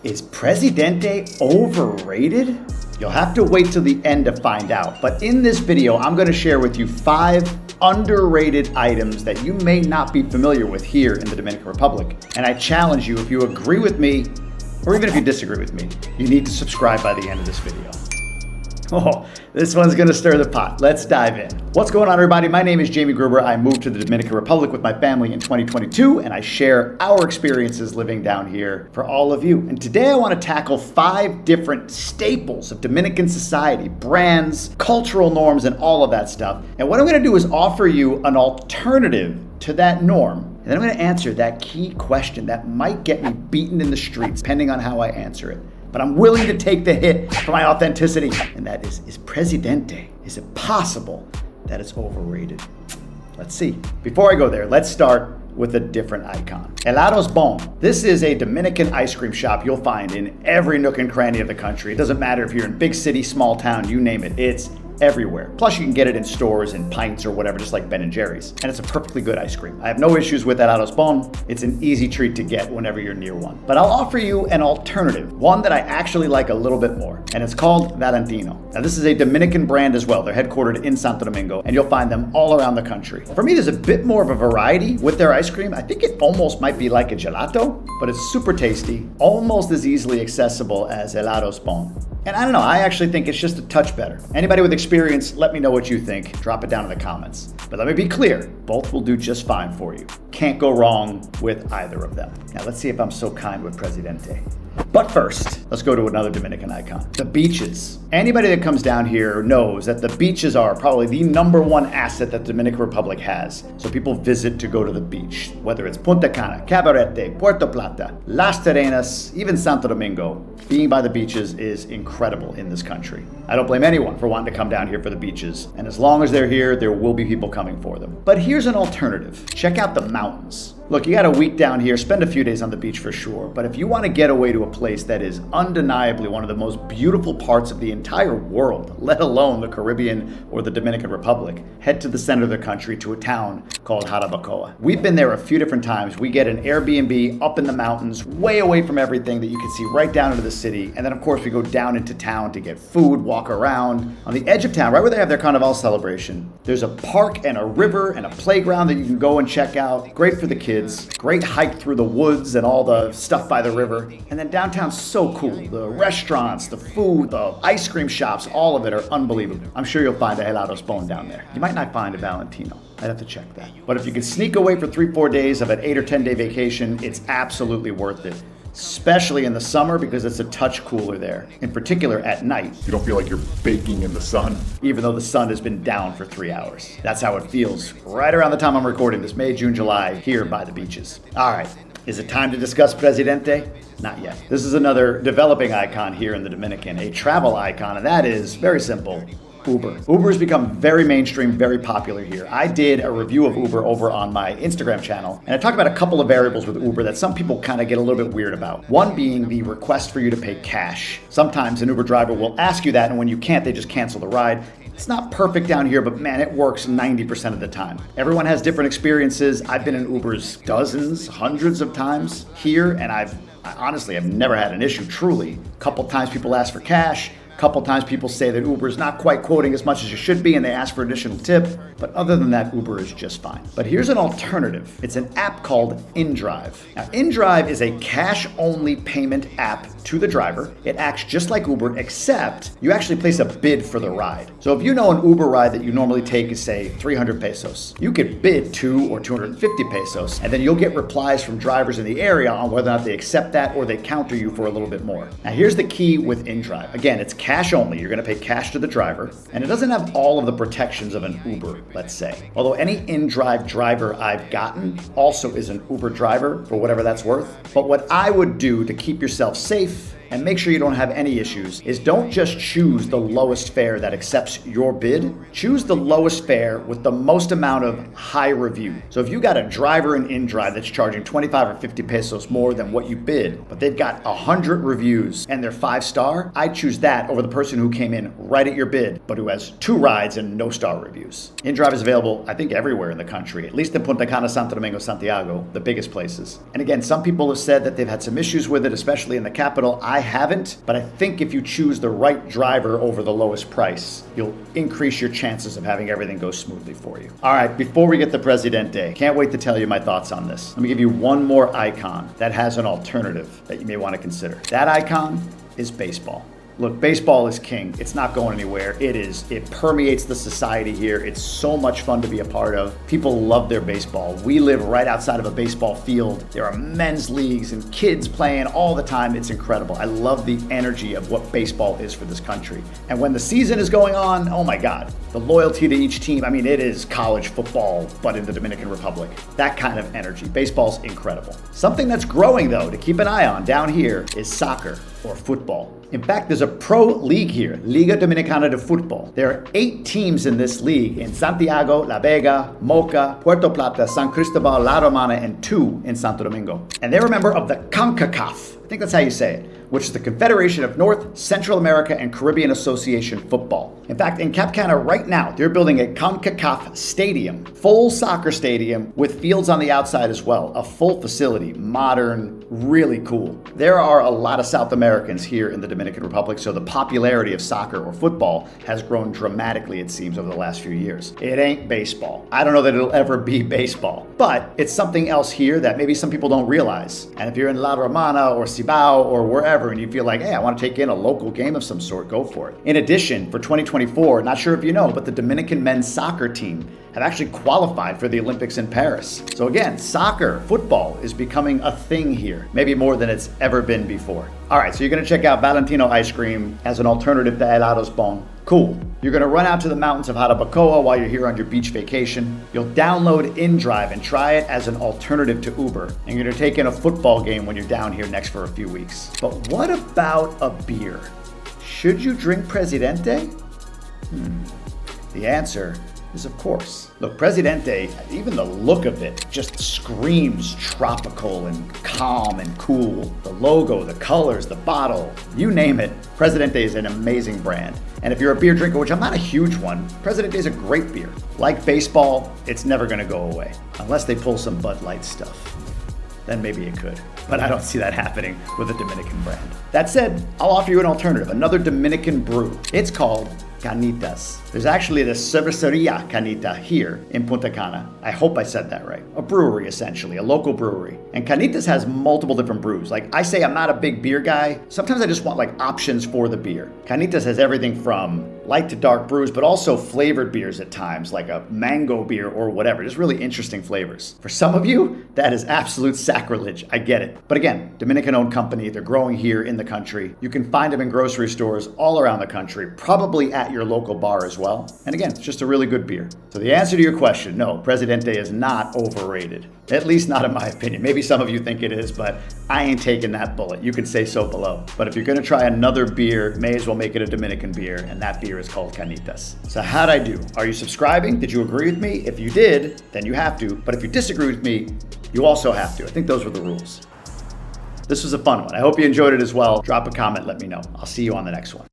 Is Presidente overrated? You'll have to wait till the end to find out. But in this video, I'm going to share with you 5 underrated items that you may not be familiar with here in the Dominican Republic. And I challenge you, if you agree with me, or even if you disagree with me, you need to subscribe by the end of this video. Oh, this one's gonna stir the pot. Let's dive in. What's going on, everybody? My name is Jamie Gruber. I moved to the Dominican Republic with my family in 2022, and I share our experiences living down here for all of you. And today I want to tackle 5 different staples of Dominican society, brands, cultural norms, and all of that stuff. And what I'm gonna do is offer you an alternative to that norm. And then I'm gonna answer that key question that might get me beaten in the streets, depending on how I answer it. But I'm willing to take the hit for my authenticity. And that is Presidente, is it possible that it's overrated? Let's see. Before I go there, let's start with a different icon. Helados Bon. This is a Dominican ice cream shop you'll find in every nook and cranny of the country. It doesn't matter if you're in big city, small town, you name it. It's everywhere. Plus you can get it in stores in pints or whatever, just like Ben & Jerry's. And it's a perfectly good ice cream. I have no issues with Helados Bon. It's an easy treat to get whenever you're near one. But I'll offer you an alternative, one that I actually like a little bit more, and it's called Valentino. Now this is a Dominican brand as well. They're headquartered in Santo Domingo, and you'll find them all around the country. For me, there's a bit more of a variety with their ice cream. I think it almost might be like a gelato, but it's super tasty, almost as easily accessible as Helados Bon. And I don't know, I actually think it's just a touch better. Anybody with experience, let me know what you think. Drop it down in the comments. But let me be clear, both will do just fine for you. Can't go wrong with either of them. Now let's see if I'm so kind with Presidente. But first, let's go to another Dominican icon, the beaches. Anybody that comes down here knows that the beaches are probably the #1 asset that the Dominican Republic has. So people visit to go to the beach, whether it's Punta Cana, Cabarete, Puerto Plata, Las Terrenas, even Santo Domingo. Being by the beaches is incredible in this country. I don't blame anyone for wanting to come down here for the beaches. And as long as they're here, there will be people coming for them. But here's an alternative. Check out the mountains. Look, you got a week down here, spend a few days on the beach for sure, but if you want to get away to a place that is undeniably one of the most beautiful parts of the entire world, let alone the Caribbean or the Dominican Republic, head to the center of the country to a town called Jarabacoa. We've been there a few different times. We get an Airbnb up in the mountains, way away from everything that you can see right down into the city, and then of course we go down into town to get food, walk around. On the edge of town, right where they have their Carnival celebration, there's a park and a river and a playground that you can go and check out. Great for the kids. Great hike through the woods and all the stuff by the river. And then downtown's so cool. The restaurants, the food, the ice cream shops, all of it are unbelievable. I'm sure you'll find a Helados Bon down there. You might not find a Valentino. I'd have to check that. But if you can sneak away for 3-4 days of an 8 or 10 day vacation, it's absolutely worth it. Especially in the summer because it's a touch cooler there, in particular at night. You don't feel like you're baking in the sun. Even though the sun has been down for 3 hours. That's how it feels right around the time I'm recording this, May, June, July, here by the beaches. All right, is it time to discuss Presidente? Not yet. This is another developing icon here in the Dominican, a travel icon, and that is very simple. Uber. Uber has become very mainstream, very popular here. I did a review of Uber over on my Instagram channel, and I talked about a couple of variables with Uber that some people kind of get a little bit weird about. One being the request for you to pay cash. Sometimes an Uber driver will ask you that, and when you can't, they just cancel the ride. It's not perfect down here, but man, it works 90% of the time. Everyone has different experiences. I've been in Ubers dozens, hundreds of times here, and I honestly have never had an issue, truly. A couple times people ask for cash. Couple times people say that Uber is not quite quoting as much as you should be and they ask for additional tip, but other than that, Uber is just fine. But here's an alternative. It's an app called InDrive. Now, InDrive is a cash-only payment app to the driver. It acts just like Uber, except you actually place a bid for the ride. So if you know an Uber ride that you normally take is, say, 300 pesos, you could bid 2 or 250 pesos, and then you'll get replies from drivers in the area on whether or not they accept that or they counter you for a little bit more. Now, here's the key with InDrive. Again, it's cash only. You're going to pay cash to the driver, and it doesn't have all of the protections of an Uber, let's say. Although any InDrive driver I've gotten also is an Uber driver for whatever that's worth. But what I would do to keep yourself safe and make sure you don't have any issues is don't just choose the lowest fare that accepts your bid. Choose the lowest fare with the most amount of high review. So if you got a driver and in-drive that's charging 25 or 50 pesos more than what you bid, but they've got 100 reviews and they're 5-star, I'd choose that over the person who came in right at your bid, but who has 2 rides and no star reviews. In-drive is available, I think, everywhere in the country, at least in Punta Cana, Santo Domingo, Santiago, the biggest places. And again, some people have said that they've had some issues with it, especially in the capital. I haven't, but I think if you choose the right driver over the lowest price, you'll increase your chances of having everything go smoothly for you. All right, before we get to Presidente, can't wait to tell you my thoughts on this. Let me give you one more icon that has an alternative that you may want to consider. That icon is baseball. Look, baseball is king. It's not going anywhere. It permeates the society here. It's so much fun to be a part of. People love their baseball. We live right outside of a baseball field. There are men's leagues and kids playing all the time. It's incredible. I love the energy of what baseball is for this country. And when the season is going on, oh my God, the loyalty to each team. I mean, it is college football, but in the Dominican Republic. That kind of energy. Baseball's incredible. Something that's growing, though, to keep an eye on down here is soccer or football. In fact, there's a pro league here, Liga Dominicana de Fútbol. There are 8 teams in this league in Santiago, La Vega, Moca, Puerto Plata, San Cristobal, La Romana, and 2 in Santo Domingo. And they're a member of the CONCACAF. I think that's how you say it, which is the Confederation of North, Central America, and Caribbean Association Football. In fact, in Cap Cana right now, they're building a CONCACAF stadium, full soccer stadium with fields on the outside as well, a full facility, modern, really cool. There are a lot of South Americans here in the Dominican Republic, so the popularity of soccer or football has grown dramatically, it seems, over the last few years. It ain't baseball. I don't know that it'll ever be baseball, but it's something else here that maybe some people don't realize. And if you're in La Romana or Cibao or wherever, and you feel like, hey, I want to take in a local game of some sort, go for it. In addition, for 2024, not sure if you know, but the Dominican men's soccer team have actually qualified for the Olympics in Paris. So again, soccer, football is becoming a thing here, maybe more than it's ever been before. All right, so you're gonna check out Valentino ice cream as an alternative to helados bon. Cool. You're gonna run out to the mountains of Jarabacoa while you're here on your beach vacation. You'll download InDrive and try it as an alternative to Uber. And you're gonna take in a football game when you're down here next for a few weeks. But what about a beer? Should you drink Presidente? The answer is of course. Look, Presidente, even the look of it just screams tropical and calm and cool. The logo, the colors, the bottle, you name it, Presidente is an amazing brand. And if you're a beer drinker, which I'm not a huge one, Presidente is a great beer. Like baseball, it's never gonna go away, unless they pull some Bud Light stuff. Then maybe it could. But I don't see that happening with a Dominican brand. That said, I'll offer you an alternative, another Dominican brew. It's called Canitas. There's actually the Cerveceria Canita here in Punta Cana. I hope I said that right. A brewery, essentially, a local brewery. And Canitas has multiple different brews. Like I say, I'm not a big beer guy. Sometimes I just want like options for the beer. Canitas has everything from light to dark brews, but also flavored beers at times, like a mango beer or whatever. Just really interesting flavors. For some of you, that is absolute sacrilege. I get it. But again, Dominican-owned company. They're growing here in the country. You can find them in grocery stores all around the country, probably at your local bar as well. And again, it's just a really good beer. So the answer to your question, no, Presidente is not overrated. At least not in my opinion. Maybe some of you think it is, but I ain't taking that bullet. You can say so below. But if you're gonna try another beer, may as well make it a Dominican beer, and that beer is called Canitas. So how'd I do? Are you subscribing? Did you agree with me? If you did, then you have to. But if you disagree with me, you also have to. I think those were the rules. This was a fun one. I hope you enjoyed it as well. Drop a comment, let me know. I'll see you on the next one.